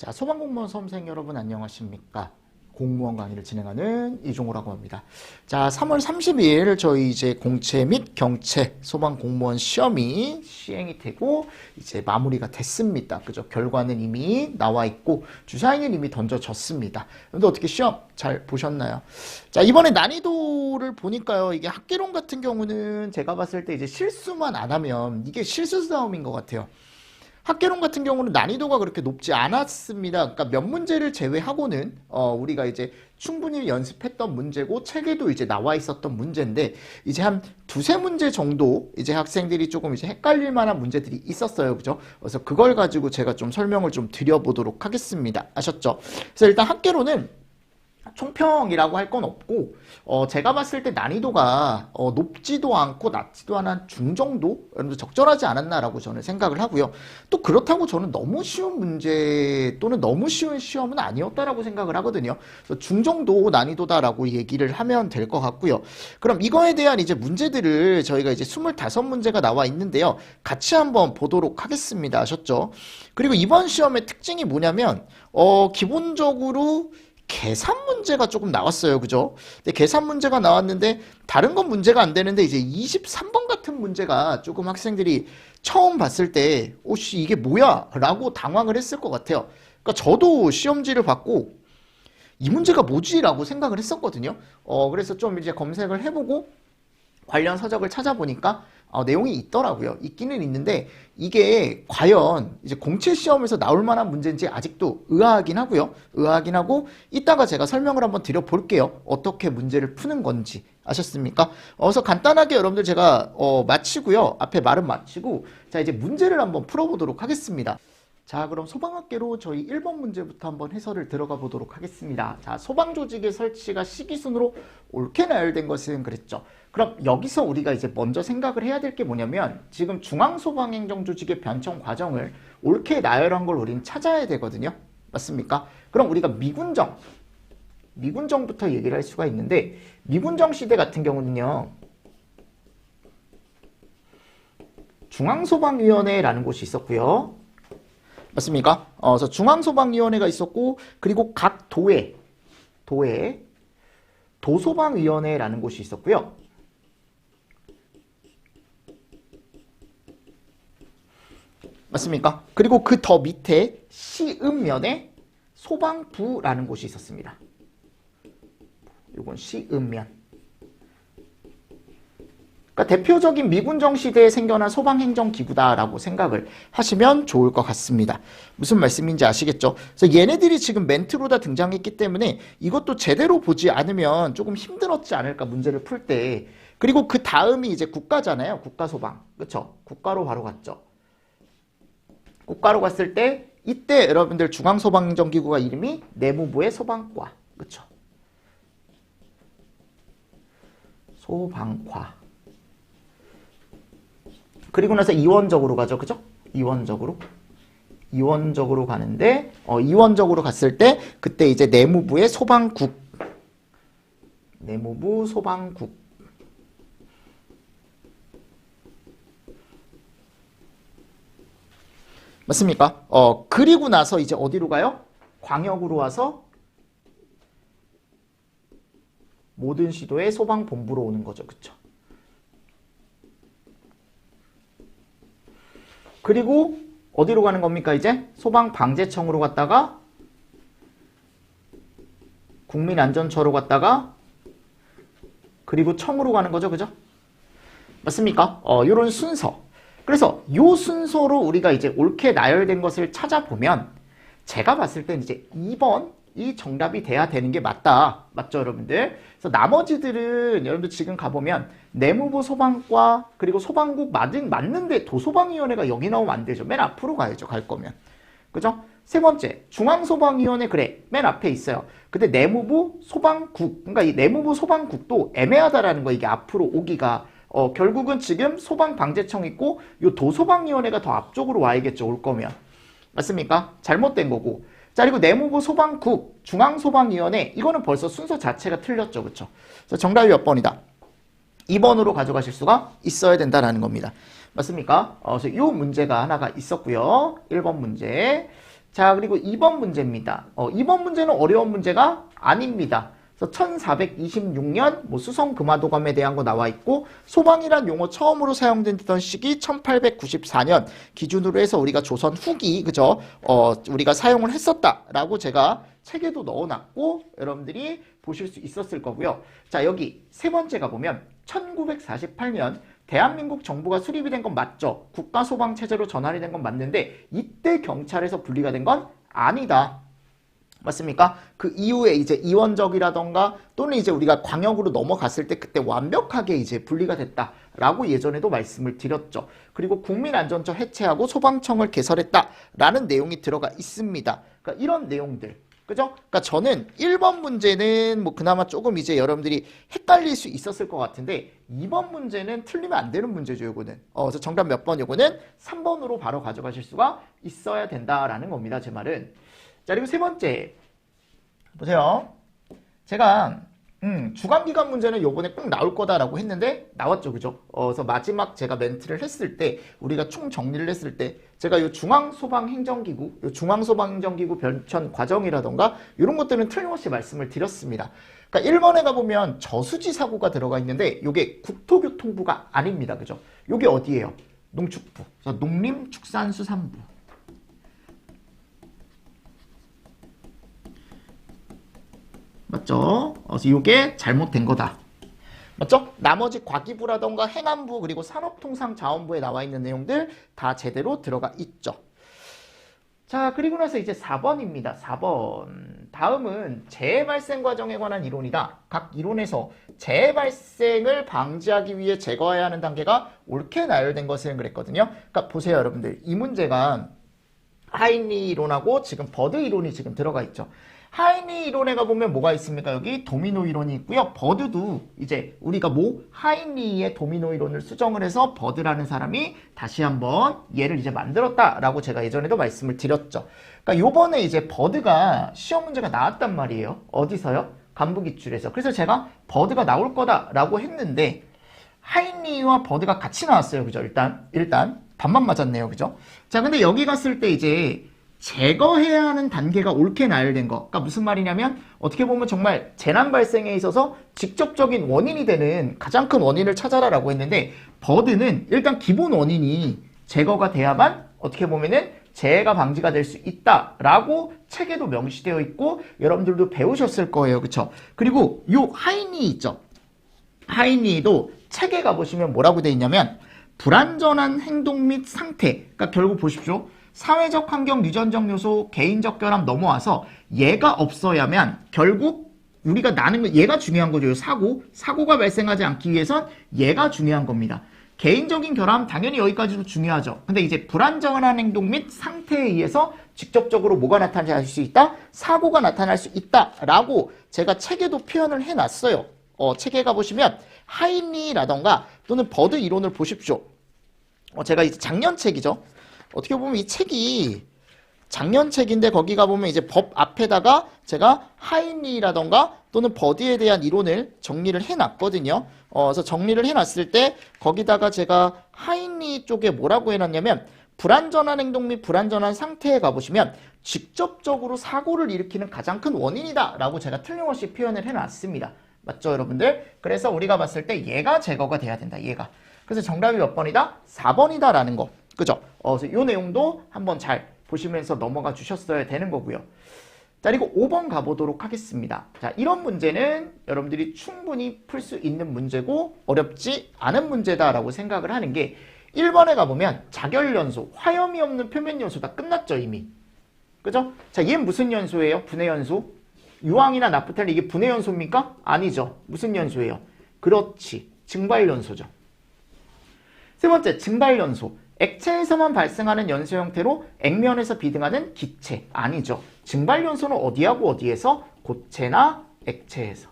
자, 소방공무원 수험생 여러분 안녕하십니까? 공무원 강의를 진행하는 이종호라고 합니다. 자, 3월 30일 저희 이제 공채 및 경채 소방공무원 시험이 시행이 되고 이제 마무리가 됐습니다. 그죠? 결과는 이미 나와 있고 주사위는 이미 던져졌습니다. 근데 어떻게 시험 잘 보셨나요? 자, 이번에 난이도를 보니까요. 이게 학개론 같은 경우는 제가 봤을 때 이제 실수만 안 하면 이게 실수 싸움인 것 같아요. 학개론 같은 경우는 난이도가 그렇게 높지 않았습니다. 그러니까 몇 문제를 제외하고는 우리가 이제 충분히 연습했던 문제고 책에도 이제 나와 있었던 문제인데 이제 한 두세 문제 정도 이제 학생들이 조금 이제 헷갈릴 만한 문제들이 있었어요. 그죠? 그래서 그걸 가지고 제가 좀 설명을 좀 드려보도록 하겠습니다. 아셨죠? 그래서 일단 학개론은 총평이라고 할 건 없고 제가 봤을 때 난이도가 높지도 않고 낮지도 않은 중정도 여러분들 적절하지 않았나라고 저는 생각을 하고요. 또 그렇다고 저는 너무 쉬운 문제 또는 너무 쉬운 시험은 아니었다라고 생각을 하거든요. 그래서 중정도 난이도다라고 얘기를 하면 될 것 같고요. 그럼 이거에 대한 이제 문제들을 저희가 이제 25문제가 나와 있는데요. 같이 한번 보도록 하겠습니다. 아셨죠? 그리고 이번 시험의 특징이 뭐냐면 기본적으로 계산 문제가 조금 나왔어요. 그죠? 근데 계산 문제가 나왔는데 다른 건 문제가 안 되는데 이제 23번 같은 문제가 조금 학생들이 처음 봤을 때 씨 이게 뭐야? 라고 당황을 했을 것 같아요. 그러니까 저도 시험지를 받고 이 문제가 뭐지? 라고 생각을 했었거든요. 그래서 좀 이제 검색을 해보고 관련 서적을 찾아보니까 내용이 있더라고요. 있기는 있는데 이게 과연 이제 공채 시험에서 나올 만한 문제인지 아직도 의아하긴 하고요. 의아하긴 하고 이따가 제가 설명을 한번 드려볼게요. 어떻게 문제를 푸는 건지 아셨습니까? 그래서 간단하게 여러분들 제가 마치고요. 앞에 말은 마치고 자 이제 문제를 한번 풀어보도록 하겠습니다. 자, 그럼 소방학계로 저희 1번 문제부터 한번 해설을 들어가 보도록 하겠습니다. 자, 소방조직의 설치가 시기순으로 옳게 나열된 것은 그랬죠. 그럼 여기서 우리가 이제 먼저 생각을 해야 될 게 뭐냐면 지금 중앙소방행정조직의 변청 과정을 옳게 나열한 걸 우리는 찾아야 되거든요. 맞습니까? 그럼 우리가 미군정부터 얘기를 할 수가 있는데 미군정 시대 같은 경우는요. 중앙소방위원회라는 곳이 있었고요. 맞습니까? 그래서 중앙소방위원회가 있었고 그리고 각 도에 도소방위원회라는 곳이 있었고요. 맞습니까? 그리고 그 더 밑에 시읍면에 소방부라는 곳이 있었습니다. 이건 시읍면. 그러니까 대표적인 미군정 시대에 생겨난 소방행정기구다라고 생각을 하시면 좋을 것 같습니다. 무슨 말씀인지 아시겠죠? 그래서 얘네들이 지금 멘트로 다 등장했기 때문에 이것도 제대로 보지 않으면 조금 힘들었지 않을까 문제를 풀 때. 그리고 그 다음이 이제 국가잖아요. 국가소방. 그쵸? 국가로 바로 갔죠. 국가로 갔을 때 이때 여러분들 중앙소방행정기구가 이름이 내무부의 소방과. 그쵸? 소방과. 그리고 나서 이원적으로 가죠. 그죠? 이원적으로 가는데 이원적으로 갔을 때 그때 이제 내무부의 소방국. 내무부 소방국. 맞습니까? 그리고 나서 이제 어디로 가요? 광역으로 와서 모든 시도의 소방본부로 오는 거죠. 그쵸? 그리고 어디로 가는 겁니까 이제? 소방방재청으로 갔다가 국민안전처로 갔다가 그리고 청으로 가는 거죠. 그죠? 맞습니까? 요런 순서. 그래서 요 순서로 우리가 이제 옳게 나열된 것을 찾아보면 제가 봤을 땐 이제 2번이 정답이 돼야 되는 게 맞다. 맞죠, 여러분들? 그래서 나머지들은 여러분들 지금 가보면 내무부 소방과 그리고 소방국 맞는데 도소방위원회가 여기 나오면 안 되죠. 맨 앞으로 가야죠. 갈 거면. 그죠? 세 번째, 중앙소방위원회 그래. 맨 앞에 있어요. 근데 내무부 소방국. 그러니까 이 내무부 소방국도 애매하다라는 거 이게 앞으로 오기가 결국은 지금 소방방재청 있고 요 도소방위원회가 더 앞쪽으로 와야겠죠. 올 거면. 맞습니까? 잘못된 거고. 자, 그리고 내무부 소방국, 중앙소방위원회 이거는 벌써 순서 자체가 틀렸죠. 그쵸? 그래서 정답이 몇 번이다? 2번으로 가져가실 수가 있어야 된다라는 겁니다. 맞습니까? 그래서 이 문제가 하나가 있었고요. 1번 문제. 자, 그리고 2번 문제입니다. 2번 문제는 어려운 문제가 아닙니다. 그래서 1426년 뭐 수성 금화도감에 대한 거 나와 있고, 소방이란 용어 처음으로 사용됐던 시기 1894년 기준으로 해서 우리가 조선 후기, 그죠? 우리가 사용을 했었다라고 제가 책에도 넣어놨고 여러분들이 보실 수 있었을 거고요. 자, 여기 세 번째가 보면 1948년 대한민국 정부가 수립이 된 건 맞죠? 국가소방체제로 전환이 된 건 맞는데 이때 경찰에서 분리가 된 건 아니다. 맞습니까? 그 이후에 이제 이원적이라던가 또는 이제 우리가 광역으로 넘어갔을 때 그때 완벽하게 이제 분리가 됐다라고 예전에도 말씀을 드렸죠. 그리고 국민안전처 해체하고 소방청을 개설했다라는 내용이 들어가 있습니다. 그러니까 이런 내용들. 그죠? 그러니까 저는 1번 문제는 뭐 그나마 조금 이제 여러분들이 헷갈릴 수 있었을 것 같은데 2번 문제는 틀리면 안 되는 문제죠, 요거는. 그래서 정답 몇 번 요거는 3번으로 바로 가져가실 수가 있어야 된다라는 겁니다, 제 말은. 자, 그리고 세 번째. 보세요. 제가 주간기간 문제는 요번에 꼭 나올 거다라고 했는데 나왔죠, 그죠? 그래서 마지막 제가 멘트를 했을 때 우리가 총 정리를 했을 때 제가 요 중앙소방행정기구, 요 중앙소방행정기구 변천 과정이라던가 이런 것들은 틀림없이 말씀을 드렸습니다. 그러니까 1번에 가보면 저수지 사고가 들어가 있는데 요게 국토교통부가 아닙니다, 그죠? 요게 어디예요? 농축부, 그래서 농림축산수산부. 맞죠? 그래서 이게 잘못된 거다. 맞죠? 나머지 과기부라던가 행안부 그리고 산업통상자원부에 나와 있는 내용들 다 제대로 들어가 있죠. 자, 그리고 나서 이제 4번입니다. 4번. 다음은 재해 발생 과정에 관한 이론이다. 각 이론에서 재해 발생을 방지하기 위해 제거해야 하는 단계가 옳게 나열된 것은 그랬거든요. 그러니까 보세요, 여러분들. 이 문제가 하인리 이론하고 지금 버드 이론이 지금 들어가 있죠. 하인리 이론에 가보면 뭐가 있습니까? 여기 도미노 이론이 있고요. 버드도 이제 우리가 뭐 하인리의 도미노 이론을 수정을 해서 버드라는 사람이 다시 한번 얘를 이제 만들었다라고 제가 예전에도 말씀을 드렸죠. 그러니까 요번에 이제 버드가 시험 문제가 나왔단 말이에요. 어디서요? 간부기출에서. 그래서 제가 버드가 나올 거다라고 했는데 하인리와 버드가 같이 나왔어요. 그죠? 일단 반만 맞았네요. 그죠? 자, 근데 여기 갔을 때 이제 제거해야 하는 단계가 옳게 나열된 거. 그러니까 무슨 말이냐면 어떻게 보면 정말 재난 발생에 있어서 직접적인 원인이 되는 가장 큰 원인을 찾아라라고 했는데 버드는 일단 기본 원인이 제거가 돼야만 어떻게 보면은 재해가 방지가 될 수 있다라고 책에도 명시되어 있고 여러분들도 배우셨을 거예요. 그쵸? 그리고 요 하인리 있죠? 하인리도 책에 가보시면 뭐라고 돼 있냐면 불안전한 행동 및 상태. 그러니까 결국 보십시오. 사회적 환경 유전적 요소 개인적 결함 넘어와서 얘가 없어야만 결국 우리가 나는 거 얘가 중요한 거죠. 사고가 발생하지 않기 위해선 얘가 중요한 겁니다. 개인적인 결함 당연히 여기까지도 중요하죠. 근데 이제 불안정한 행동 및 상태에 의해서 직접적으로 뭐가 나타날 수 있다? 사고가 나타날 수 있다라고 제가 책에도 표현을 해놨어요. 책에 가보시면 하인리라던가 또는 버드 이론을 보십시오. 제가 이제 작년 책이죠. 어떻게 보면 이 책이 작년 책인데 거기 가보면 이제 법 앞에다가 제가 하인리라던가 또는 버드에 대한 이론을 정리를 해놨거든요. 그래서 정리를 해놨을 때 거기다가 제가 하인리 쪽에 뭐라고 해놨냐면 불안전한 행동 및 불안전한 상태에 가보시면 직접적으로 사고를 일으키는 가장 큰 원인이다 라고 제가 틀림없이 표현을 해놨습니다. 맞죠, 여러분들? 그래서 우리가 봤을 때 얘가 제거가 돼야 된다, 얘가. 그래서 정답이 몇 번이다? 4번이다 라는 거. 그죠? 그래서 이 내용도 한번 잘 보시면서 넘어가 주셨어야 되는 거고요. 자, 그리고 5번 가보도록 하겠습니다. 자, 이런 문제는 여러분들이 충분히 풀 수 있는 문제고 어렵지 않은 문제다라고 생각을 하는 게 1번에 가보면 자결연소, 화염이 없는 표면 연소다 끝났죠, 이미. 그죠? 자, 얘는 무슨 연소예요? 분해 연소? 유황이나 나프탈린 이게 분해 연소입니까? 아니죠. 무슨 연소예요? 그렇지. 증발 연소죠. 세 번째, 증발 연소. 액체에서만 발생하는 연소 형태로 액면에서 비등하는 기체. 아니죠. 증발 연소는 어디하고 어디에서? 고체나 액체에서.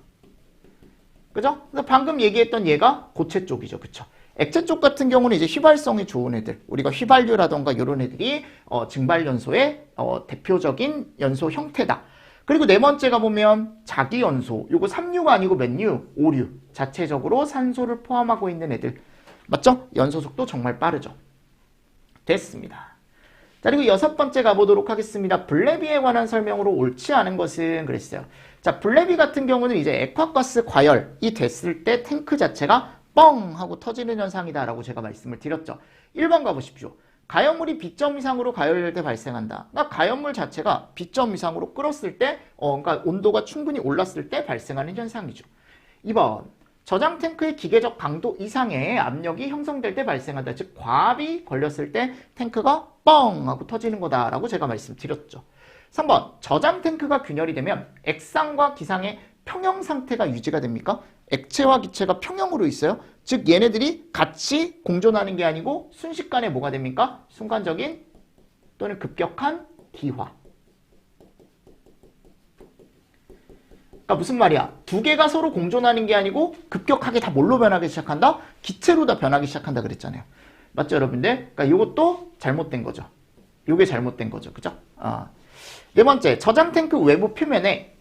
그죠? 그래서 방금 얘기했던 얘가 고체 쪽이죠. 그쵸? 액체 쪽 같은 경우는 이제 휘발성이 좋은 애들. 우리가 휘발유라던가 이런 애들이 증발 연소의 대표적인 연소 형태다. 그리고 네 번째가 보면 자기연소. 요거 3류가 아니고 몇 류? 5류. 자체적으로 산소를 포함하고 있는 애들. 맞죠? 연소 속도 정말 빠르죠. 됐습니다. 자, 그리고 6번째 가보도록 하겠습니다. 블레비에 관한 설명으로 옳지 않은 것은 그랬어요. 자, 블레비 같은 경우는 이제 액화가스 과열이 됐을 때 탱크 자체가 뻥 하고 터지는 현상이다 라고 제가 말씀을 드렸죠. 1번 가보십시오. 가연물이 B점 이상으로 가열될 때 발생한다. 그러니까 가연물 자체가 B점 이상으로 끓었을 때, 그러니까 온도가 충분히 올랐을 때 발생하는 현상이죠. 2번, 저장 탱크의 기계적 강도 이상의 압력이 형성될 때 발생한다. 즉, 과압이 걸렸을 때 탱크가 뻥 하고 터지는 거다라고 제가 말씀드렸죠. 3번, 저장 탱크가 균열이 되면 액상과 기상의 평형 상태가 유지가 됩니까? 액체와 기체가 평형으로 있어요. 즉 얘네들이 같이 공존하는 게 아니고 순식간에 뭐가 됩니까? 순간적인 또는 급격한 기화. 그러니까 무슨 말이야? 두 개가 서로 공존하는 게 아니고 급격하게 다 뭘로 변하기 시작한다? 기체로 다 변하기 시작한다 그랬잖아요. 맞죠 여러분들? 그러니까 이것도 잘못된 거죠. 이게 잘못된 거죠. 그죠? 네 번째, 저장 탱크 외부 표면에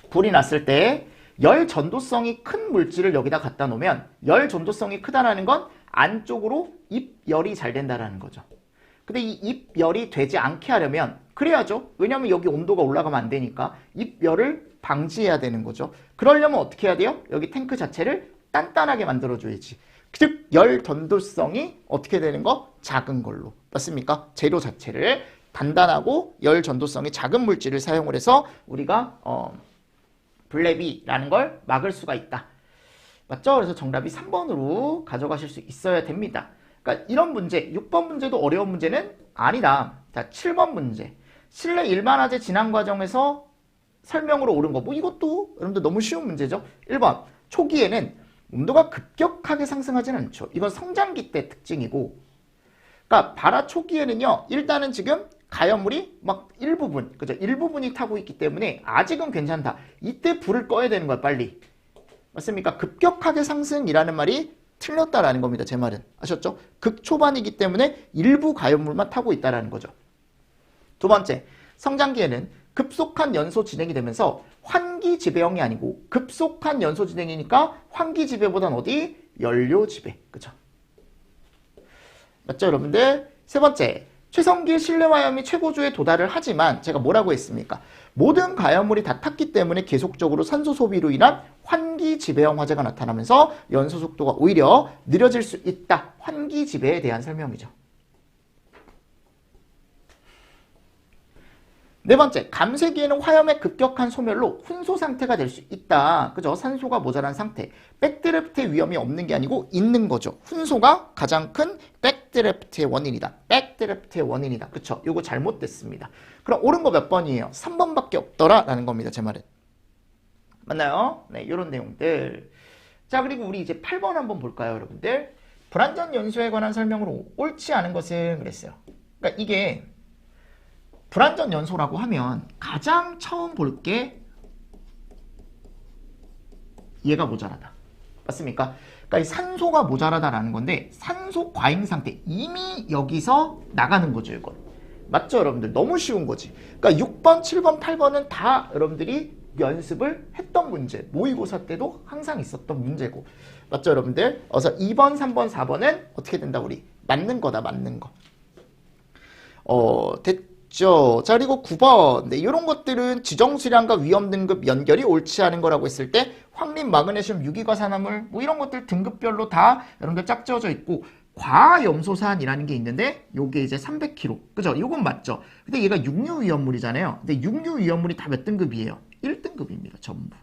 불이 났을 때 열 전도성이 큰 물질을 여기다 갖다 놓으면 열 전도성이 크다라는 건 안쪽으로 입열이 잘 된다라는 거죠. 근데 이 입열이 되지 않게 하려면 그래야죠. 왜냐하면 여기 온도가 올라가면 안 되니까 입열을 방지해야 되는 거죠. 그러려면 어떻게 해야 돼요? 여기 탱크 자체를 단단하게 만들어줘야지. 즉 열 전도성이 어떻게 되는 거? 작은 걸로. 맞습니까? 재료 자체를 단단하고 열 전도성이 작은 물질을 사용을 해서 우리가 블레비라는 걸 막을 수가 있다. 맞죠? 그래서 정답이 3번으로 가져가실 수 있어야 됩니다. 그러니까 이런 문제, 6번 문제도 어려운 문제는 아니다. 자, 7번 문제. 실내 일반화재 진행 과정에서 설명으로 옳은 거. 뭐 이것도 여러분들 너무 쉬운 문제죠. 1번. 초기에는 온도가 급격하게 상승하지는 않죠. 이건 성장기 때 특징이고. 그러니까 발화 초기에는요. 일단은 지금 가연물이 막 일부분, 그죠? 일부분이 타고 있기 때문에 아직은 괜찮다. 이때 불을 꺼야 되는 거야, 빨리. 맞습니까? 급격하게 상승이라는 말이 틀렸다라는 겁니다, 제 말은. 아셨죠? 극초반이기 때문에 일부 가연물만 타고 있다라는 거죠. 두 번째, 성장기에는 급속한 연소 진행이 되면서 환기 지배형이 아니고 급속한 연소 진행이니까 환기 지배보단 어디? 연료 지배. 그죠? 맞죠, 여러분들? 세 번째, 최성기 실내화염이 최고조에 도달을 하지만 제가 뭐라고 했습니까? 모든 가연물이 다 탔기 때문에 계속적으로 산소 소비로 인한 환기 지배형 화재가 나타나면서 연소 속도가 오히려 느려질 수 있다. 환기 지배에 대한 설명이죠. 네 번째, 감쇄기에는 화염의 급격한 소멸로 훈소 상태가 될 수 있다. 그죠? 산소가 모자란 상태. 백드래프트의 위험이 없는 게 아니고 있는 거죠. 훈소가 가장 큰 백드래프트의 원인이다. 백드래프트의 원인이다. 그쵸? 요거 잘못됐습니다. 그럼 옳은 거 몇 번이에요? 3번밖에 없더라 라는 겁니다. 제 말은. 맞나요? 네, 요런 내용들. 자, 그리고 우리 이제 8번 한번 볼까요, 여러분들? 불완전 연소에 관한 설명으로 옳지 않은 것은 그랬어요. 그러니까 이게 불완전 연소라고 하면 가장 처음 볼 게 얘가 모자라다. 맞습니까? 그러니까 이 산소가 모자라다라는 건데 산소 과잉 상태 이미 여기서 나가는 거죠, 이건. 맞죠, 여러분들? 너무 쉬운 거지. 그러니까 6번, 7번, 8번은 다 여러분들이 연습을 했던 문제. 모의고사 때도 항상 있었던 문제고. 맞죠, 여러분들? 그래서 2번, 3번, 4번은 어떻게 된다, 우리? 맞는 거다, 맞는 거. 자, 그리고 9번. 네, 이런 것들은 지정수량과 위험 등급 연결이 옳지 않은 거라고 했을 때 황린, 마그네슘, 유기과산화물 뭐 이런 것들 등급별로 다 여러분들 짝지어져 있고 과염소산이라는 게 있는데 요게 이제 300kg. 그죠? 요건 맞죠? 근데 얘가 육류 위험물이잖아요. 근데 육류 위험물이 다 몇 등급이에요? 1등급입니다. 전부.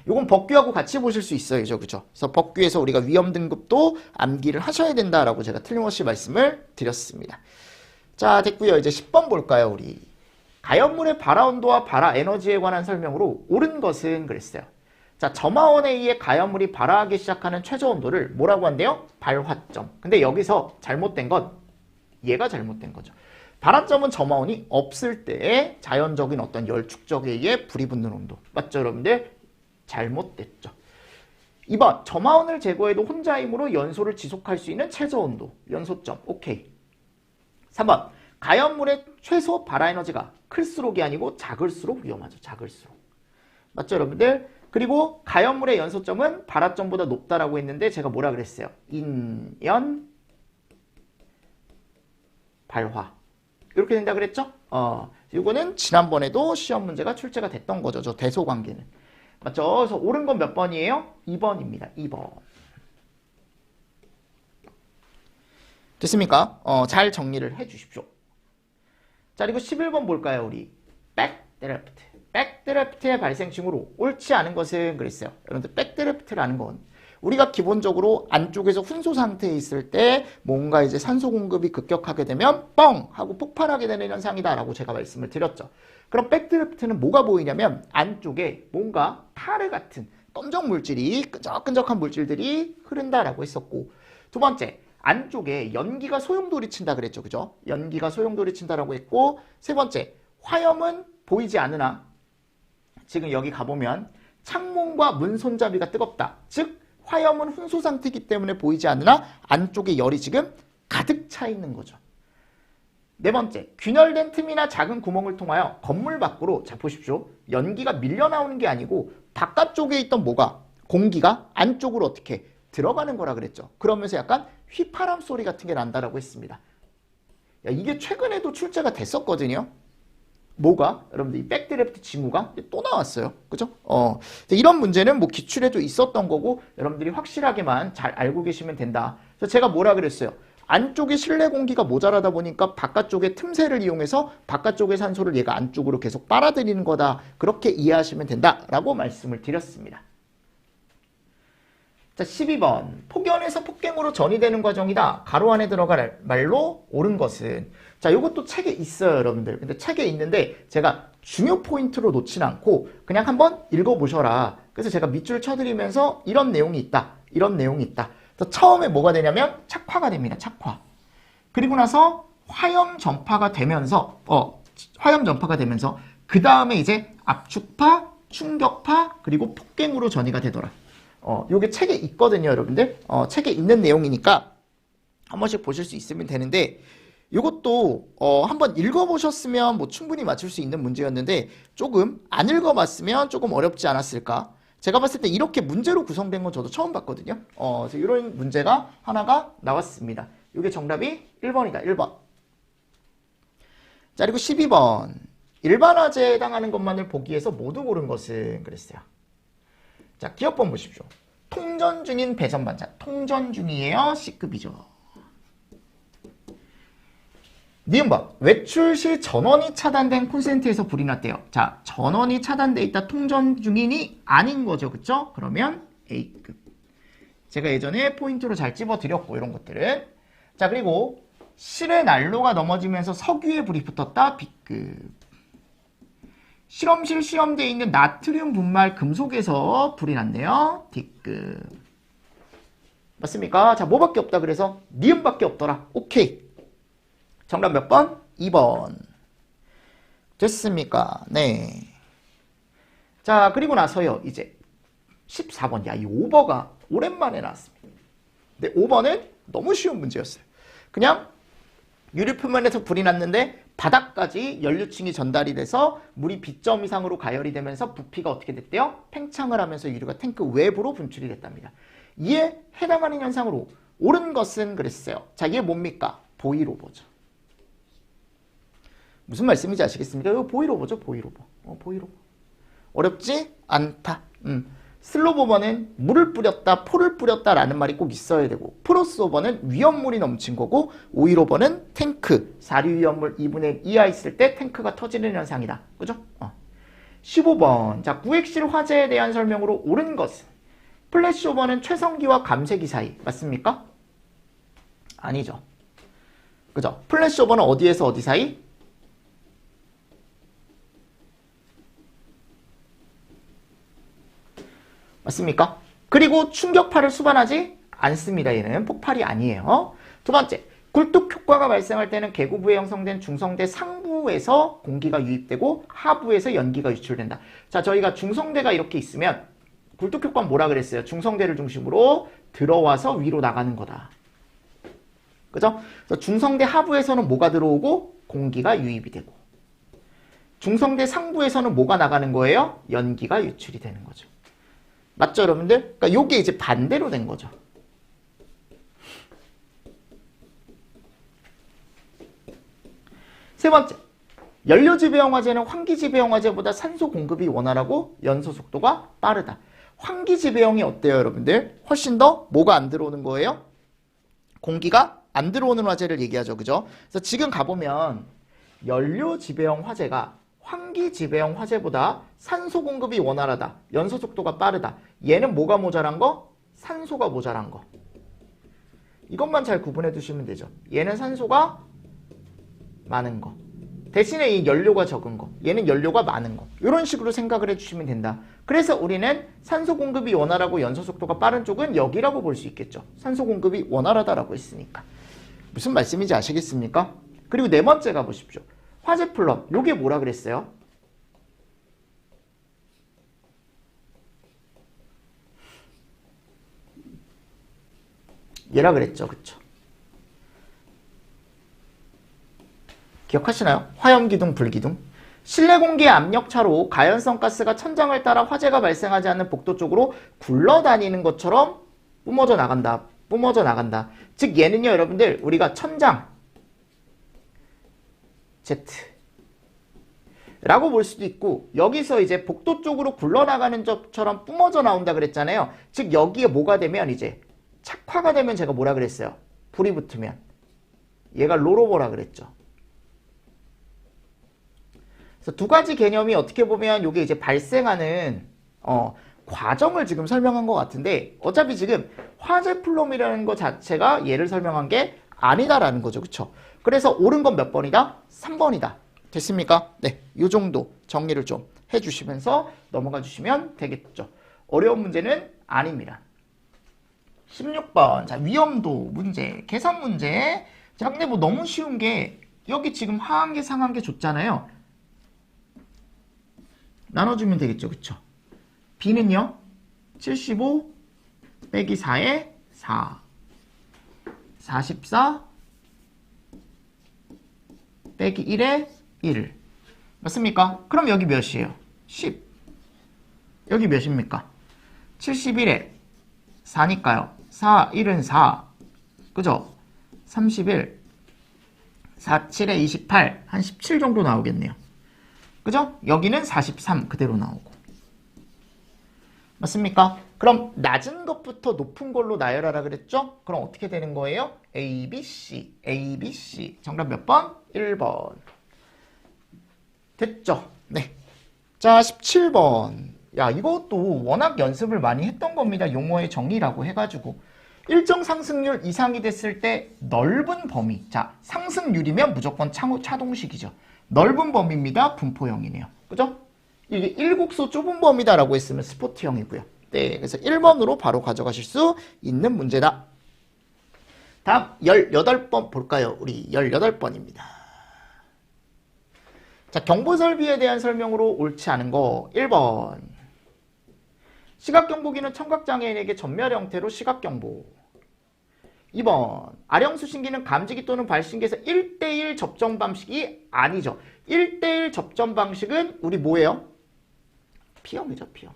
요건 법규하고 같이 보실 수 있어요. 그죠? 그래서 법규에서 우리가 위험 등급도 암기를 하셔야 된다라고 제가 틀림없이 말씀을 드렸습니다. 자, 됐고요. 이제 10번 볼까요, 우리. 가연물의 발화 온도와 발화 에너지에 관한 설명으로 옳은 것은 그랬어요. 자, 점화원에 의해 가연물이 발화하기 시작하는 최저 온도를 뭐라고 한대요? 발화점. 근데 여기서 잘못된 건 얘가 잘못된 거죠. 발화점은 점화원이 없을 때의 자연적인 어떤 열축적에 의해 불이 붙는 온도. 맞죠, 여러분들? 잘못됐죠. 2번, 점화원을 제거해도 혼자이므로 연소를 지속할 수 있는 최저 온도. 연소점. 오케이. 3번, 가연물의 최소 발화 에너지가 클수록이 아니고 작을수록 위험하죠. 작을수록. 맞죠, 여러분들? 그리고 가연물의 연소점은 발화점보다 높다라고 했는데 제가 뭐라 그랬어요? 인연 발화. 이렇게 된다 그랬죠? 이거는 지난번에도 시험 문제가 출제가 됐던 거죠. 저 대소관계는. 맞죠? 그래서 옳은 건 몇 번이에요? 2번입니다. 2번. 됐습니까? 잘 정리를 해 주십시오. 자, 그리고 11번 볼까요, 우리? 백드래프트. 백드래프트의 발생 징후로 옳지 않은 것은 그랬어요. 여러분들, 백드래프트라는 건 우리가 기본적으로 안쪽에서 훈소 상태에 있을 때 뭔가 이제 산소 공급이 급격하게 되면 뻥! 하고 폭발하게 되는 현상이다라고 제가 말씀을 드렸죠. 그럼 백드래프트는 뭐가 보이냐면 안쪽에 뭔가 타르 같은 검정 물질이, 끈적끈적한 물질들이 흐른다라고 했었고, 두 번째, 안쪽에 연기가 소용돌이친다 그랬죠. 그죠? 연기가 소용돌이친다라고 했고, 세 번째, 화염은 보이지 않으나 지금 여기 가보면 창문과 문 손잡이가 뜨겁다. 즉 화염은 훈소 상태이기 때문에 보이지 않으나 안쪽에 열이 지금 가득 차 있는 거죠. 네 번째, 균열된 틈이나 작은 구멍을 통하여 건물 밖으로, 자 보십시오. 연기가 밀려 나오는 게 아니고 바깥쪽에 있던 뭐가, 공기가 안쪽으로 어떻게 들어가는 거라 그랬죠. 그러면서 약간 휘파람 소리 같은 게 난다라고 했습니다. 야, 이게 최근에도 출제가 됐었거든요. 뭐가? 여러분들 이 백드래프트 징후가 또 나왔어요. 그죠? 이런 문제는 뭐 기출에도 있었던 거고 여러분들이 확실하게만 잘 알고 계시면 된다. 그래서 제가 뭐라 그랬어요? 안쪽에 실내 공기가 모자라다 보니까 바깥쪽에 틈새를 이용해서 바깥쪽의 산소를 얘가 안쪽으로 계속 빨아들이는 거다. 그렇게 이해하시면 된다라고 말씀을 드렸습니다. 자, 12번. 폭연에서 폭갱으로 전이되는 과정이다. 가로 안에 들어갈 말로 옳은 것은. 자, 이것도 책에 있어요, 여러분들. 근데 책에 있는데 제가 중요 포인트로 놓진 않고 그냥 한번 읽어보셔라. 그래서 제가 밑줄 쳐드리면서 이런 내용이 있다. 이런 내용이 있다. 그래서 처음에 뭐가 되냐면 착화가 됩니다. 착화. 그리고 나서 화염 전파가 되면서 그 다음에 이제 압축파, 충격파, 그리고 폭갱으로 전이가 되더라. 요게 책에 있거든요, 여러분들. 책에 있는 내용이니까 한 번씩 보실 수 있으면 되는데, 요것도 한번 읽어보셨으면 뭐 충분히 맞출 수 있는 문제였는데 조금 안 읽어봤으면 조금 어렵지 않았을까. 제가 봤을 때 이렇게 문제로 구성된 건 저도 처음 봤거든요. 그래서 이런 문제가 하나가 나왔습니다. 요게 정답이 1번이다. 1번. 자, 그리고 12번. 일반화제에 해당하는 것만을 보기 위해서 모두 고른 것은 그랬어요. 자, 기억번 보십시오. 통전 중인 배선 반찬. 통전 중이에요. C급이죠. 니은번. 외출 시 전원이 차단된 콘센트에서 불이 났대요. 자, 전원이 차단돼 있다. 통전 중인이 아닌 거죠. 그쵸? 그러면 A급. 제가 예전에 포인트로 잘 찝어드렸고 이런 것들은. 자, 그리고 실의 난로가 넘어지면서 석유에 불이 붙었다. B급. 실험실 시험대에 있는 나트륨 분말 금속에서 불이 났네요. D급. 맞습니까? 자, 뭐밖에 없다 그래서 니은밖에 없더라. 오케이. 정답 몇 번? 2번. 됐습니까? 네. 자, 그리고 나서요. 이제 14번. 야, 이 오버가 오랜만에 나왔습니다. 근데 5번은 너무 쉬운 문제였어요. 그냥 유리표면에서 불이 났는데 바닥까지 연료층이 전달이 돼서 물이 B점 이상으로 가열이 되면서 부피가 어떻게 됐대요? 팽창을 하면서 유류가 탱크 외부로 분출이 됐답니다. 이에 해당하는 현상으로 옳은 것은 그랬어요. 자, 이게 뭡니까? 보이로버죠. 무슨 말씀인지 아시겠습니까? 이거 보이로버죠, 보이로버. 보이로버. 어렵지 않다. 슬로보버는 물을 뿌렸다, 포를 뿌렸다라는 말이 꼭 있어야 되고, 프로스오버는 위험물이 넘친 거고, 오일오버는 탱크, 사류 위험물 2분의 1 이하 있을 때 탱크가 터지는 현상이다. 그죠? 15번. 자, 구액실 화재에 대한 설명으로 옳은 것은 플래시오버는 최성기와 감쇄기 사이. 맞습니까? 아니죠. 그죠? 플래시오버는 어디에서 어디 사이? 맞습니까? 그리고 충격파를 수반하지 않습니다. 얘는 폭발이 아니에요. 두 번째, 굴뚝 효과가 발생할 때는 계구부에 형성된 중성대 상부에서 공기가 유입되고 하부에서 연기가 유출된다. 자, 저희가 중성대가 이렇게 있으면 굴뚝 효과는 뭐라 그랬어요? 중성대를 중심으로 들어와서 위로 나가는 거다. 그죠? 그래서 중성대 하부에서는 뭐가 들어오고 공기가 유입이 되고, 중성대 상부에서는 뭐가 나가는 거예요? 연기가 유출이 되는 거죠. 맞죠, 여러분들? 그러니까 요게 이제 반대로 된 거죠. 세 번째, 연료지배형화제는 환기지배형화제보다 산소 공급이 원활하고 연소 속도가 빠르다. 환기지배형이 어때요, 여러분들? 훨씬 더 뭐가 안 들어오는 거예요? 공기가 안 들어오는 화재를 얘기하죠, 그죠? 그래서 지금 가보면 연료지배형 화재가 환기지배형 화재보다 산소 공급이 원활하다. 연소 속도가 빠르다. 얘는 뭐가 모자란 거? 산소가 모자란 거. 이것만 잘 구분해 두시면 되죠. 얘는 산소가 많은 거. 대신에 이 연료가 적은 거. 얘는 연료가 많은 거. 이런 식으로 생각을 해주시면 된다. 그래서 우리는 산소 공급이 원활하고 연소 속도가 빠른 쪽은 여기라고 볼 수 있겠죠. 산소 공급이 원활하다라고 했으니까. 무슨 말씀인지 아시겠습니까? 그리고 네 번째 가보십시오. 화재 플럼. 요게 뭐라 그랬어요? 얘라 그랬죠. 그쵸? 기억하시나요? 화염기둥, 불기둥. 실내 공기의 압력차로 가연성 가스가 천장을 따라 화재가 발생하지 않는 복도 쪽으로 굴러다니는 것처럼 뿜어져 나간다. 뿜어져 나간다. 즉 얘는요, 여러분들, 우리가 천장 Z 라고 볼 수도 있고, 여기서 이제 복도 쪽으로 굴러나가는 것처럼 뿜어져 나온다 그랬잖아요. 즉 여기에 뭐가 되면 이제 착화가 되면 제가 뭐라 그랬어요? 불이 붙으면 얘가 로로버라 그랬죠. 그래서 두 가지 개념이 어떻게 보면 이게 이제 발생하는 과정을 지금 설명한 것 같은데, 어차피 지금 화재 플럼이라는 것 자체가 얘를 설명한 게 아니다라는 거죠. 그쵸? 그래서 옳은 건 몇 번이다? 3번이다. 됐습니까? 네, 이 정도 정리를 좀 해주시면서 넘어가 주시면 되겠죠. 어려운 문제는 아닙니다. 16번. 자, 위험도 문제, 계산 문제. 자, 근데 뭐 너무 쉬운 게 여기 지금 하한계, 상한계 줬잖아요. 나눠주면 되겠죠. 그쵸? B는요, 75 빼기 4에 4. 44 빼기 1에 1. 맞습니까? 그럼 여기 몇이에요? 10. 여기 몇입니까? 71에 4니까요. 4, 1은 4. 그죠? 31. 4, 7에 28. 한 17 정도 나오겠네요. 그죠? 여기는 43 그대로 나오고. 맞습니까? 그럼 낮은 것부터 높은 걸로 나열하라 그랬죠? 그럼 어떻게 되는 거예요? A, B, C, A, B, C. 정답 몇 번? 1번. 됐죠? 네. 자, 17번. 야, 이것도 워낙 연습을 많이 했던 겁니다. 용어의 정리라고 해가지고. 일정 상승률 이상이 됐을 때 넓은 범위. 자, 상승률이면 무조건 차동식이죠. 넓은 범위입니다. 분포형이네요. 그죠? 이게 일국수 좁은 범위다라고 했으면 스포트형이고요. 네, 그래서 1번으로 바로 가져가실 수 있는 문제다. 다음 18번 볼까요? 우리 18번입니다. 자, 경보설비에 대한 설명으로 옳지 않은 거 1번. 시각경보기는 청각장애인에게 전멸 형태로 시각경보. 2번. 아령수신기는 감지기 또는 발신기에서 1대1 접점 방식이 아니죠. 1대1 접점 방식은 우리 뭐예요? P형이죠, P형.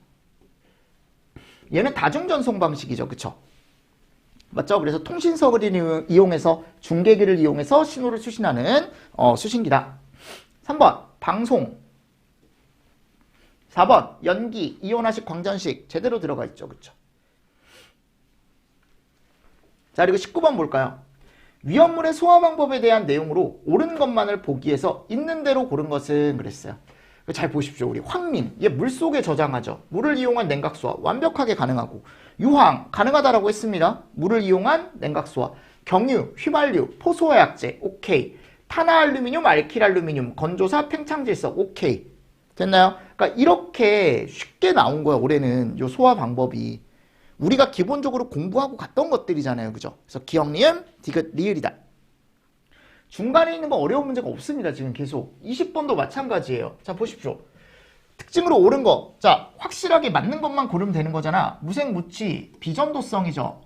얘는 다중전송 방식이죠. 그쵸? 맞죠? 그래서 통신석을 이용해서 중계기를 이용해서 신호를 수신하는 수신기다. 3번. 방송. 4번. 연기, 이온화식, 광전식 제대로 들어가 있죠. 그쵸? 자, 그리고 19번 볼까요? 위험물의 소화 방법에 대한 내용으로 옳은 것만을 보기 위해서 있는 대로 고른 것은 그랬어요. 잘 보십시오. 우리 황민, 얘 물속에 저장하죠. 물을 이용한 냉각수화 완벽하게 가능하고, 유황 가능하다라고 했습니다. 물을 이용한 냉각수화. 경유, 휘발유, 포소화약제 오케이. 탄화알루미늄, 알킬알루미늄, 건조사, 팽창질석 오케이. 됐나요? 그러니까 이렇게 쉽게 나온 거야. 올해는 요 소화 방법이. 우리가 기본적으로 공부하고 갔던 것들이잖아요. 그죠? 그래서 기억, 니은, 디귿, 리을이다. 중간에 있는 거 어려운 문제가 없습니다. 지금 계속. 20번도 마찬가지예요. 자, 보십시오. 특징으로 옳은 거. 자, 확실하게 맞는 것만 고르면 되는 거잖아. 무색무취, 비전도성이죠.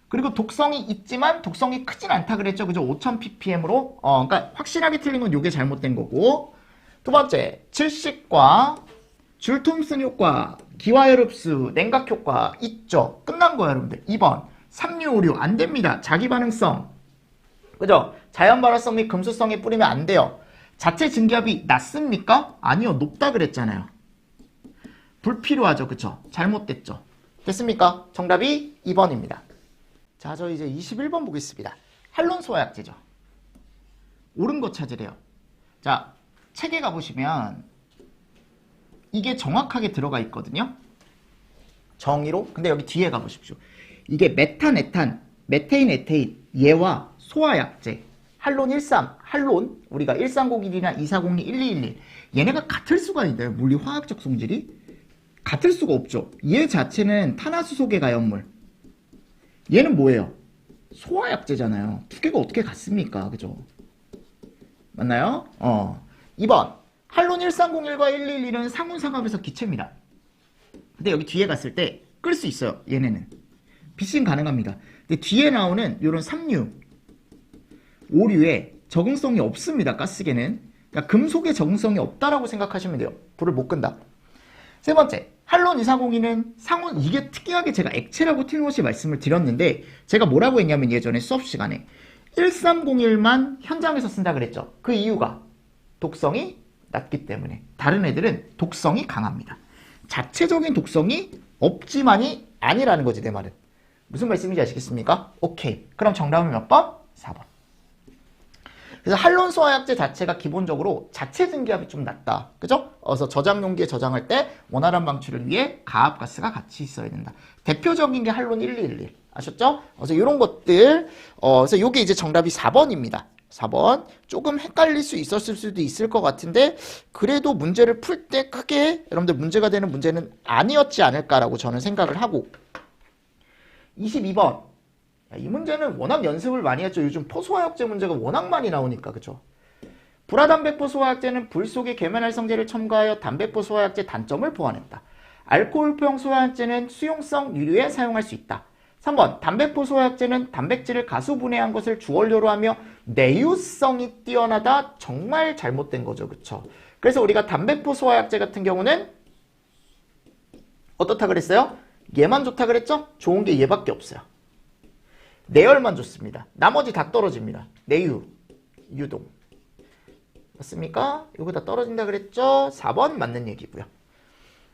그리고 독성이 있지만 독성이 크진 않다 그랬죠. 그죠? 5000ppm으로. 그러니까 확실하게 틀린 건 이게 잘못된 거고. 두 번째, 질식과 줄 톰슨 효과, 기화혈흡수, 냉각 효과 있죠. 끝난 거예요, 여러분들. 2번. 삼류오류 안 됩니다. 자기 반응성. 그죠? 자연 발화성 및 금수성에 뿌리면 안 돼요. 자체 증기압이 낮습니까? 아니요. 높다 그랬잖아요. 불필요하죠. 그쵸? 잘못됐죠. 됐습니까? 정답이 2번입니다. 자, 저 이제 21번 보겠습니다. 할론 소화약제죠. 옳은 거 찾으래요. 자, 책에 가보시면 이게 정확하게 들어가 있거든요. 정의로. 근데 여기 뒤에 가보십시오. 이게 메탄, 에탄, 메테인, 에테인 얘와 소화약제 할론 13, 할론 우리가 1301이나 2402, 1211 얘네가 같을 수가 있나요? 물리 화학적 성질이? 같을 수가 없죠. 얘 자체는 탄화수소계 가연물. 얘는 뭐예요? 소화약제잖아요. 두 개가 어떻게 같습니까? 그죠? 맞나요? 2번. 할론 1301과 111은 상운상합에서 기체입니다. 근데 여기 뒤에 갔을 때 끌 수 있어요. 얘네는. 비싱 가능합니다. 근데 뒤에 나오는 이런 3류, 5류에 적응성이 없습니다. 가스계는. 그러니까 금속에 적응성이 없다라고 생각하시면 돼요. 불을 못 끈다. 세 번째. 할론 2402는 상온, 이게 특이하게 제가 액체라고 틀림없이 말씀을 드렸는데 제가 뭐라고 했냐면 예전에 수업 시간에 1301만 현장에서 쓴다 그랬죠. 그 이유가 독성이 낮기 때문에. 다른 애들은 독성이 강합니다. 자체적인 독성이 없지만이 아니라는 거지, 내 말은. 무슨 말씀인지 아시겠습니까? 오케이. 그럼 정답은 몇 번? 4번. 그래서 할론 소화약제 자체가 기본적으로 자체 증기압이 좀 낮다. 그죠? 그래서 저장 용기에 저장할 때 원활한 방출을 위해 가압가스가 같이 있어야 된다. 대표적인 게 할론 1211. 아셨죠? 그래서 이런 것들, 그래서 이게 이제 정답이 4번입니다. 4번. 조금 헷갈릴 수 있었을 수도 있을 것 같은데, 그래도 문제를 풀 때 크게 여러분들 문제가 되는 문제는 아니었지 않을까라고 저는 생각을 하고. 22번. 이 문제는 워낙 연습을 많이 했죠. 요즘 포소화약제 문제가 워낙 많이 나오니까. 그죠? 불화담백포 소화약제는 불 속에 계면활성제를 첨가하여 담백포 소화약제 단점을 보완했다. 알코올포용 소화약제는 수용성 유류에 사용할 수 있다. 3번. 담백포 소화약제는 단백질을 가수 분해한 것을 주원료로 하며 내유성이 뛰어나다. 정말 잘못된 거죠. 그쵸? 그래서 우리가 담백포 소화약제 같은 경우는 어떻다 그랬어요? 얘만 좋다 그랬죠? 좋은 게 얘밖에 없어요. 내열만 좋습니다. 나머지 다 떨어집니다. 내유, 유동. 맞습니까? 이거 다 떨어진다 그랬죠? 4번 맞는 얘기고요.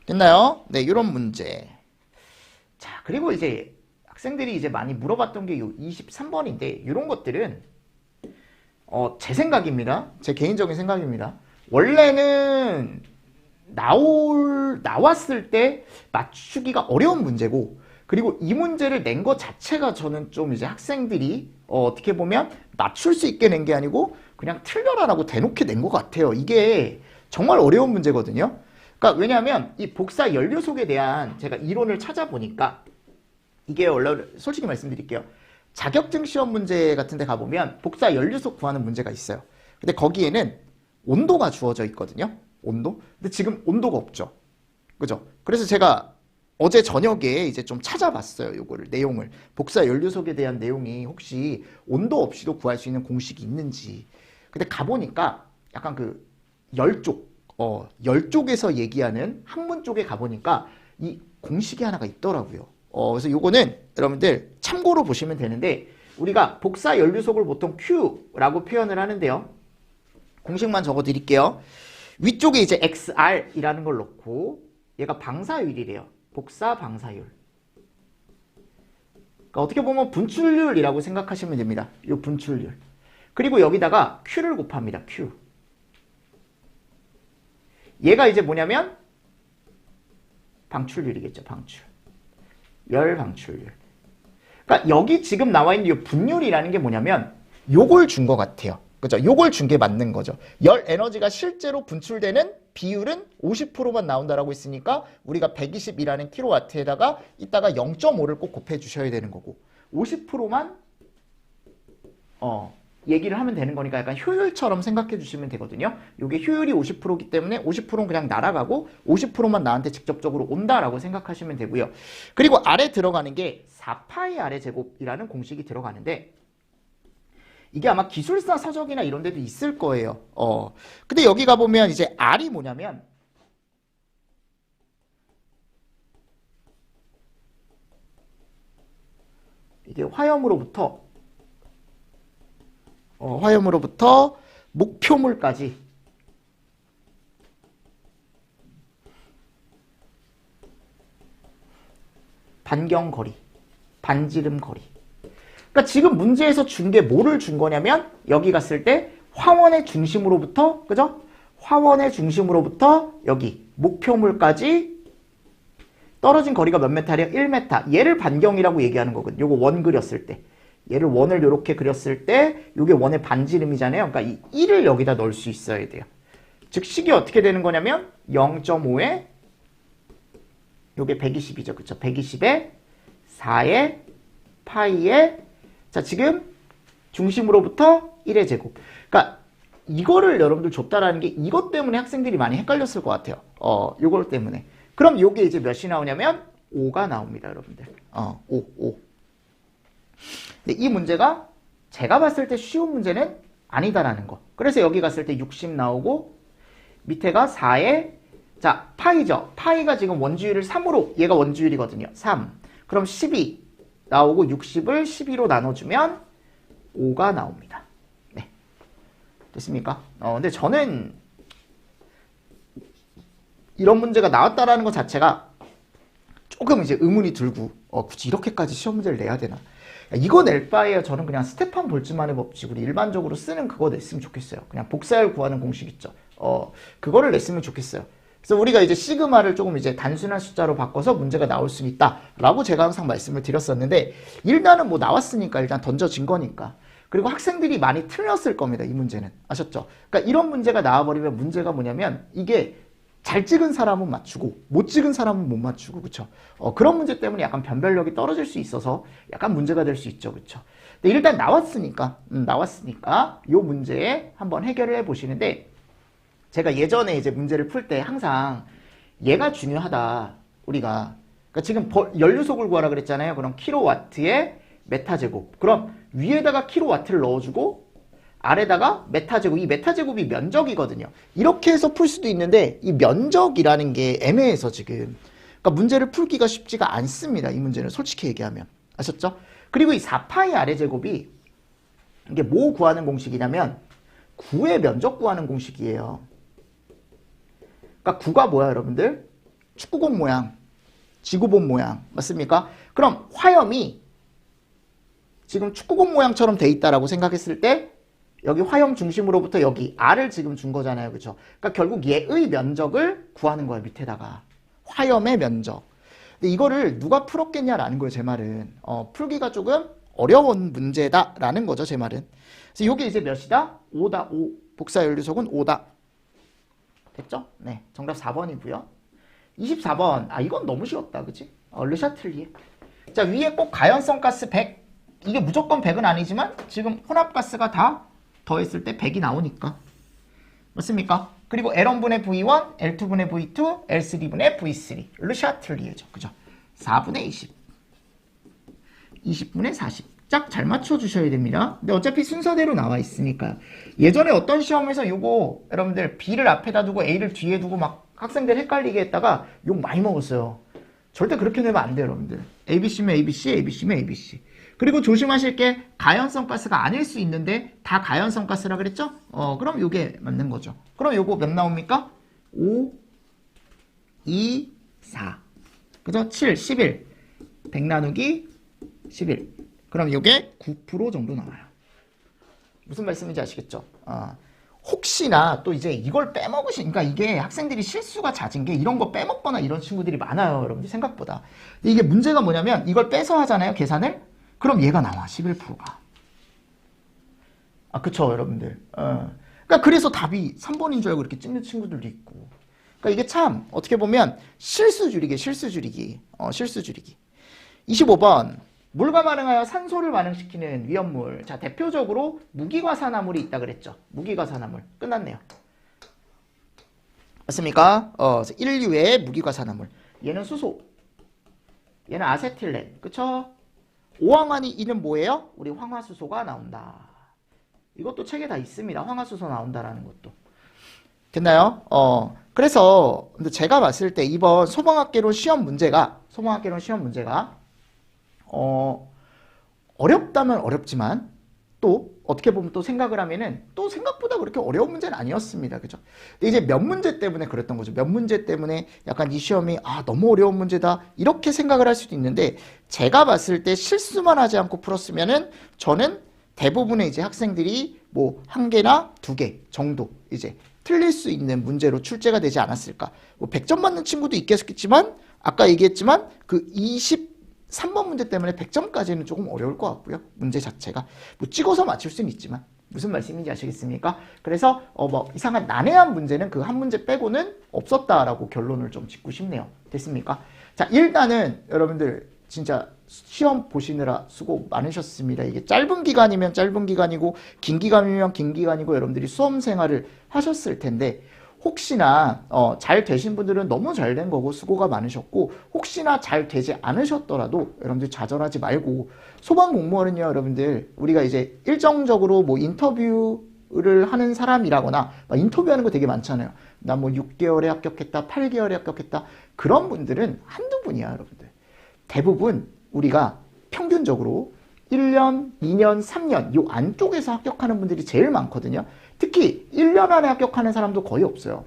됐나요? 네, 이런 문제. 자, 그리고 이제 학생들이 이제 많이 물어봤던 게 요 23번인데 이런 것들은 제 생각입니다. 제 개인적인 생각입니다. 원래는 나왔을 때 맞추기가 어려운 문제고, 그리고 이 문제를 낸 것 자체가 저는 좀 이제 학생들이 어떻게 보면 맞출 수 있게 낸 게 아니고 그냥 틀려라라고 대놓게 낸 것 같아요. 이게 정말 어려운 문제거든요. 그러니까 왜냐하면 이 복사 연료속에 대한 제가 이론을 찾아보니까 이게 원래 솔직히 말씀드릴게요. 자격증 시험 문제 같은 데 가보면 복사 연료속 구하는 문제가 있어요. 근데 거기에는 온도가 주어져 있거든요. 온도. 근데 지금 온도가 없죠. 그죠? 그래서 제가 어제 저녁에 이제 좀 찾아봤어요. 요거를, 내용을. 복사 연료속에 대한 내용이 혹시 온도 없이도 구할 수 있는 공식이 있는지. 근데 가보니까 약간 그 열쪽에서 얘기하는 학문 쪽에 가보니까 이 공식이 하나가 있더라고요. 그래서 요거는 여러분들 참고로 보시면 되는데, 우리가 복사 연료속을 보통 Q라고 표현을 하는데요. 공식만 적어 드릴게요. 위쪽에 이제 XR이라는 걸 놓고 얘가 방사율이래요. 복사 방사율. 그러니까 어떻게 보면 분출률이라고 생각하시면 됩니다. 이 분출률. 그리고 여기다가 Q를 곱합니다. Q. 얘가 이제 뭐냐면 방출률이겠죠. 방출. 열 방출률. 그러니까 여기 지금 나와 있는 이 분율이라는 게 뭐냐면 요걸 준 것 같아요. 그죠? 요걸 준 게 맞는 거죠. 열 에너지가 실제로 분출되는 비율은 50%만 나온다라고 했으니까 우리가 120이라는 킬로와트에다가 이따가 0.5를 꼭 곱해 주셔야 되는 거고, 50%만 얘기를 하면 되는 거니까 약간 효율처럼 생각해 주시면 되거든요. 이게 효율이 50%이기 때문에 50%는 그냥 날아가고 50%만 나한테 직접적으로 온다라고 생각하시면 되고요. 그리고 아래 들어가는 게 4파이 아래 제곱이라는 공식이 들어가는데, 이게 아마 기술사 서적이나 이런 데도 있을 거예요. 근데 여기 가보면 이제 R이 뭐냐면 이게 화염으로부터 목표물까지 반경거리, 반지름거리. 그러니까 지금 문제에서 준 게 뭐를 준 거냐면 여기 갔을 때 화원의 중심으로부터, 그죠? 화원의 중심으로부터 여기 목표물까지 떨어진 거리가 몇 메타래요? 1m. 얘를 반경이라고 얘기하는 거거든요. 요거 원 그렸을 때. 얘를 원을 이렇게 그렸을 때 요게 원의 반지름이잖아요. 그러니까 이 1을 여기다 넣을 수 있어야 돼요. 즉 식이 어떻게 되는 거냐면 0.5에 요게 120이죠. 그쵸? 120에 4에 파이에 자 지금 중심으로부터 1의 제곱. 그러니까 이거를 여러분들 줬다라는 게 이것 때문에 학생들이 많이 헷갈렸을 것 같아요. 요걸 때문에. 그럼 요게 이제 몇이 나오냐면 5가 나옵니다, 여러분들. 5. 근데 이 문제가 제가 봤을 때 쉬운 문제는 아니다라는 거. 그래서 여기 갔을 때 60 나오고 밑에가 4에 자, 파이죠. 파이가 지금 원주율을 3으로 얘가 원주율이거든요. 3. 그럼 12 나오고 60을 12로 나눠주면 5가 나옵니다. 네. 됐습니까? 근데 저는 이런 문제가 나왔다라는 것 자체가 조금 이제 의문이 들고 굳이 이렇게까지 시험 문제를 내야 되나? 이거 낼 바에 저는 그냥 스테판 볼츠만의 법칙으로 일반적으로 쓰는 그거 냈으면 좋겠어요. 그냥 복사율 구하는 공식 있죠. 그거를 냈으면 좋겠어요. 그래서 우리가 이제 시그마를 조금 이제 단순한 숫자로 바꿔서 문제가 나올 수 있다라고 제가 항상 말씀을 드렸었는데 일단은 뭐 나왔으니까 일단 던져진 거니까. 그리고 학생들이 많이 틀렸을 겁니다. 이 문제는. 아셨죠? 그러니까 이런 문제가 나와버리면 문제가 뭐냐면 이게 잘 찍은 사람은 맞추고 못 찍은 사람은 못 맞추고 그쵸? 그런 문제 때문에 약간 변별력이 떨어질 수 있어서 약간 문제가 될 수 있죠. 그쵸? 근데 일단 나왔으니까 요 문제에 한번 해결을 해 보시는데 제가 예전에 이제 문제를 풀 때 항상 얘가 중요하다. 우리가 그러니까 지금 연료속을 구하라 그랬잖아요. 그럼 킬로와트에 메타제곱. 그럼 위에다가 킬로와트를 넣어주고 아래다가 메타제곱. 이 메타제곱이 면적이거든요. 이렇게 해서 풀 수도 있는데 이 면적이라는 게 애매해서 지금 그러니까 문제를 풀기가 쉽지가 않습니다. 이 문제는 솔직히 얘기하면. 아셨죠? 그리고 이 4파이 아래제곱이 이게 뭐 구하는 공식이냐면 9의 면적 구하는 공식이에요. 그러니까 9가 뭐야 여러분들? 축구공 모양, 지구본 모양 맞습니까? 그럼 화염이 지금 축구공 모양처럼 돼 있다라고 생각했을 때 여기 화염 중심으로부터 여기 R을 지금 준 거잖아요. 그렇죠? 그러니까 결국 얘의 면적을 구하는 거예요. 밑에다가. 화염의 면적. 근데 이거를 누가 풀었겠냐라는 거예요. 제 말은. 풀기가 조금 어려운 문제다라는 거죠. 제 말은. 그래서 이게 이제 몇이다? 5다. 5. 복사 연료속은 5다. 됐죠? 네. 정답 4번이고요. 24번. 이건 너무 쉬웠다. 그치? 르샤틀리에. 자, 위에 꼭 가연성 가스 100. 이게 무조건 100은 아니지만 지금 혼합가스가 다 더했을 때 100이 나오니까. 맞습니까? 그리고 L1분의 V1, L2분의 V2, L3분의 V3. 르샤틀리에죠. 그죠? 4분의 20. 20분의 40. 짝 잘 맞춰주셔야 됩니다. 근데 어차피 순서대로 나와 있으니까요. 예전에 어떤 시험에서 요거 여러분들 B를 앞에다 두고 A를 뒤에 두고 막 학생들 헷갈리게 했다가 욕 많이 먹었어요. 절대 그렇게 내면 안 돼요, 여러분들. ABC면 ABC, ABC면 ABC. 그리고 조심하실 게 가연성 가스가 아닐 수 있는데 다 가연성 가스라 그랬죠? 그럼 요게 맞는 거죠. 그럼 요거 몇 나옵니까? 5, 2, 4. 그죠? 7, 11. 100 나누기 11. 그럼 요게 9% 정도 나와요. 무슨 말씀인지 아시겠죠? 혹시나 또 이제 이걸 그러니까 이게 학생들이 실수가 잦은 게 이런 거 빼먹거나 이런 친구들이 많아요. 여러분들 생각보다. 이게 문제가 뭐냐면 이걸 빼서 하잖아요. 계산을. 그럼 얘가 나와. 11%가. 그쵸 여러분들. 그러니까 그래서 답이 3번인 줄 알고 이렇게 찍는 친구들도 있고. 그러니까 이게 참 어떻게 보면 실수줄이기. 실수줄이기. 25번. 물과 반응하여 산소를 반응시키는 위험물. 자, 대표적으로 무기과산화물이 있다 그랬죠. 무기과산화물. 끝났네요. 맞습니까? 1류의 무기과산화물. 얘는 수소. 얘는 아세틸렌. 그쵸? 오황환이 이는 뭐예요? 우리 황화수소가 나온다. 이것도 책에 다 있습니다. 황화수소 나온다라는 것도. 됐나요? 그래서 근데 제가 봤을 때 이번 소방학개론 시험 문제가 어렵다면 어렵지만 또 어떻게 보면 또 생각을 하면은 또 생각보다 그렇게 어려운 문제는 아니었습니다. 그죠? 근데 이제 몇 문제 때문에 그랬던 거죠. 몇 문제 때문에 약간 이 시험이 너무 어려운 문제다 이렇게 생각을 할 수도 있는데, 제가 봤을 때 실수만 하지 않고 풀었으면은 저는 대부분의 이제 학생들이 뭐 한 개나 두 개 정도 이제 틀릴 수 있는 문제로 출제가 되지 않았을까. 뭐 100점 받는 친구도 있겠지만 아까 얘기했지만 그 23번 문제 때문에 100점까지는 조금 어려울 것 같고요. 문제 자체가 뭐 찍어서 맞출 수는 있지만 무슨 말씀인지 아시겠습니까? 그래서 뭐 이상한 난해한 문제는 그 한 문제 빼고는 없었다라고 결론을 좀 짓고 싶네요. 됐습니까? 자, 일단은 여러분들 진짜 시험 보시느라 수고 많으셨습니다. 이게 짧은 기간이면 짧은 기간이고 긴 기간이면 긴 기간이고 여러분들이 수험 생활을 하셨을 텐데, 혹시나 잘 되신 분들은 너무 잘 된 거고 수고가 많으셨고, 혹시나 잘 되지 않으셨더라도 여러분들 좌절하지 말고, 소방공무원은요 여러분들 우리가 이제 일정적으로 뭐 인터뷰를 하는 사람이라거나 인터뷰하는 거 되게 많잖아요. 나 뭐 6개월에 합격했다 8개월에 합격했다, 그런 분들은 한두 분이야 여러분들. 대부분 우리가 평균적으로 1년, 2년, 3년 요 안쪽에서 합격하는 분들이 제일 많거든요. 특히 1년 안에 합격하는 사람도 거의 없어요.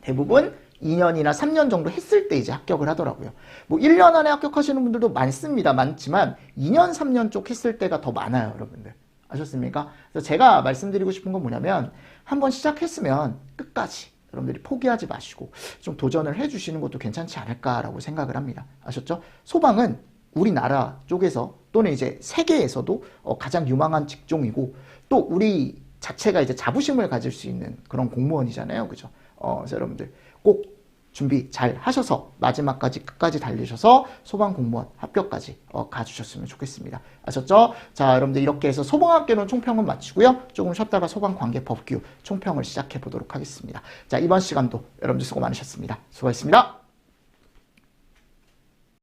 대부분 2년이나 3년 정도 했을 때 이제 합격을 하더라고요. 뭐 1년 안에 합격하시는 분들도 많습니다. 많지만 2년, 3년 쪽 했을 때가 더 많아요, 여러분들. 아셨습니까? 그래서 제가 말씀드리고 싶은 건 뭐냐면, 한번 시작했으면 끝까지 여러분들이 포기하지 마시고 좀 도전을 해주시는 것도 괜찮지 않을까라고 생각을 합니다. 아셨죠? 소방은 우리나라 쪽에서 또는 이제 세계에서도 가장 유망한 직종이고, 또 우리 자체가 이제 자부심을 가질 수 있는 그런 공무원이잖아요. 그죠? 그래서 여러분들 꼭 준비 잘 하셔서 마지막까지 끝까지 달리셔서 소방공무원 합격까지 가주셨으면 좋겠습니다. 아셨죠? 자, 여러분들 이렇게 해서 소방학개론 총평은 마치고요. 조금 쉬었다가 소방관계법규 총평을 시작해 보도록 하겠습니다. 자, 이번 시간도 여러분들 수고 많으셨습니다. 수고하셨습니다.